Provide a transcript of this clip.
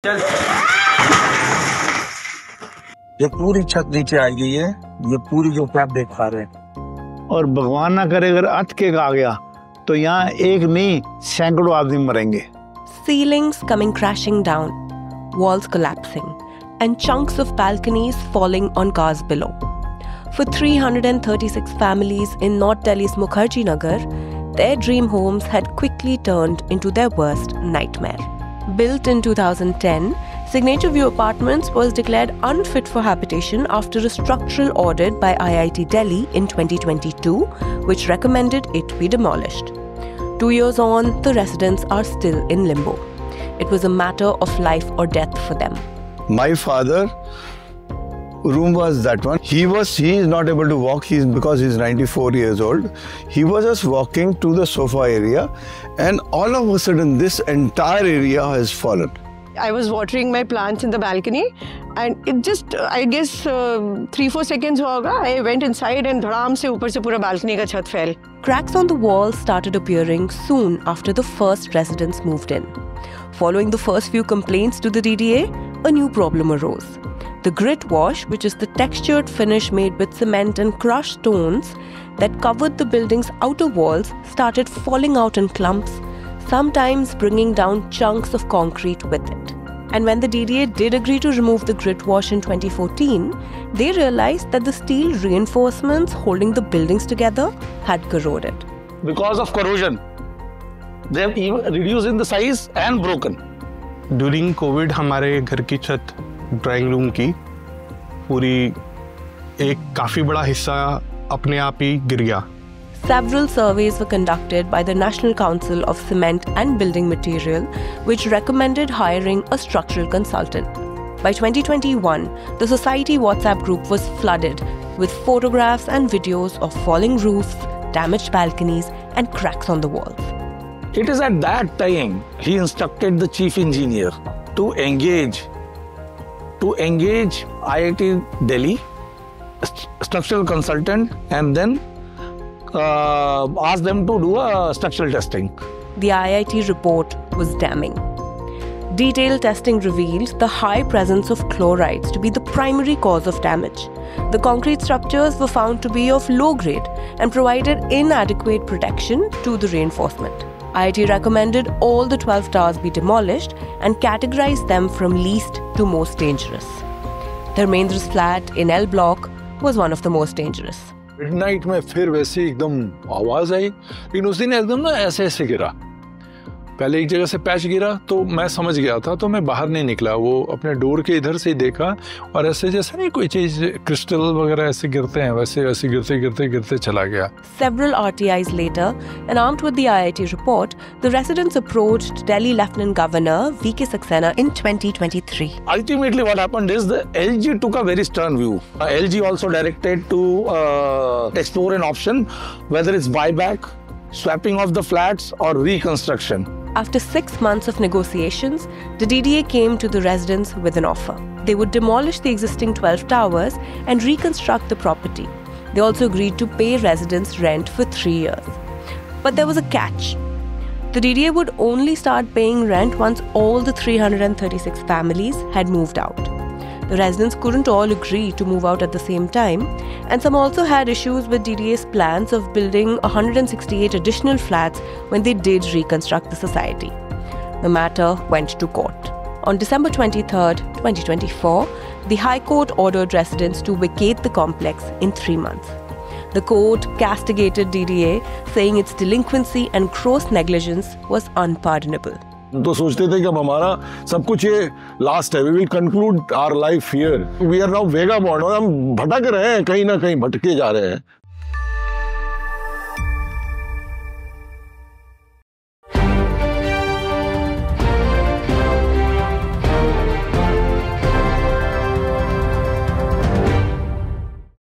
चल। ये पूरी छत नीचे आई गई है, ये पूरी जो आप देख पा रहे हैं। और भगवान ना करे अगर अटके आ गया तो यहाँ एक नहीं सैकड़ों आदमी मरेंगे। Ceilings coming crashing down, walls collapsing, and chunks of balconies falling on cars below. For 336 families in North Delhi's Mukherjee Nagar, their dream homes had quickly turned into their worst nightmare. Built in 2010, Signature View Apartments was declared unfit for habitation after a structural audit by IIT Delhi in 2022, which recommended it be demolished. 2 years on, the residents are still in limbo. It was a matter of life or death for them. My father room was that one. He is not able to walk. Because he's 94 years old. He was just walking to the sofa area, and all of a sudden, this entire area has fallen. I was watering my plants in the balcony, and it just, I guess, 3-4 seconds hoga. I went inside and dhadam se upar se pura balcony ka chhat fell. Cracks on the walls started appearing soon after the first residents moved in. Following the first few complaints to the DDA, a new problem arose. The grit wash, which is the textured finish made with cement and crushed stones that covered the building's outer walls, started falling out in clumps, sometimes bringing down chunks of concrete with it. And when the DDA did agree to remove the grit wash in 2014, they realized that the steel reinforcements holding the buildings together had corroded. Because of corrosion, they have even reduced in the size and broken. During COVID, हमारे घर की छत drawing room की पूरी एक काफी बड़ा हिस्सा अपने आप ही गिर गया. Several surveys were conducted by the National Council of Cement and Building Material, which recommended hiring a structural consultant. By 2021, the society WhatsApp group was flooded with photographs and videos of falling roofs, damaged balconies, and cracks on the walls. It is at that time he instructed the chief engineer to engage IIT Delhi, structural consultant, and then ask them to do a structural testing. The IIT report was damning. Detailed testing revealed the high presence of chlorides to be the primary cause of damage. The concrete structures were found to be of low grade and provided inadequate protection to the reinforcement. IIT recommended all the 12 towers be demolished and categorized them from least to most dangerous. Dharmendra's flat in L Block was one of the most dangerous. Midnight में फिर वैसे एकदम आवाज आई, लेकिन उस दिन एकदम ना ऐसे ऐसे गिरा. पहले एक जगह से पैच गिरा तो मैं समझ गया था, तो मैं बाहर नहीं निकला. वो अपने डोर के इधर से देखा और ऐसे जैसे नहीं कोई चीज क्रिस्टल वगैरह ऐसे गिरते हैं, वैसे वैसे गिरते चला गया. Several RTIs later, and armed with the IIT report, the residents approached Delhi Lieutenant Governor V.K. Saxena in 2023. Ultimately, what happened is the LG took a very stern view. LG also directed to explore an option, whether it's buyback, swapping of the flats, or reconstruction. After 6 months of negotiations, the DDA came to the residents with an offer. They would demolish the existing 12 towers and reconstruct the property. They also agreed to pay residents rent for 3 years. But there was a catch. The DDA would only start paying rent once all the 336 families had moved out. The residents couldn't all agree to move out at the same time, and some also had issues with DDA's plans of building 168 additional flats when they did reconstruct the society. The matter went to court. On December 23, 2024, the High Court ordered residents to vacate the complex in 3 months. The court castigated DDA, saying its delinquency and gross negligence was unpardonable. तो सोचते थे कि अब हमारा सब कुछ ये last है, we will conclude our life here, we are now vagabond, और हम भटक रहे हैं, कहीं ना कहीं भटके जा रहे हैं.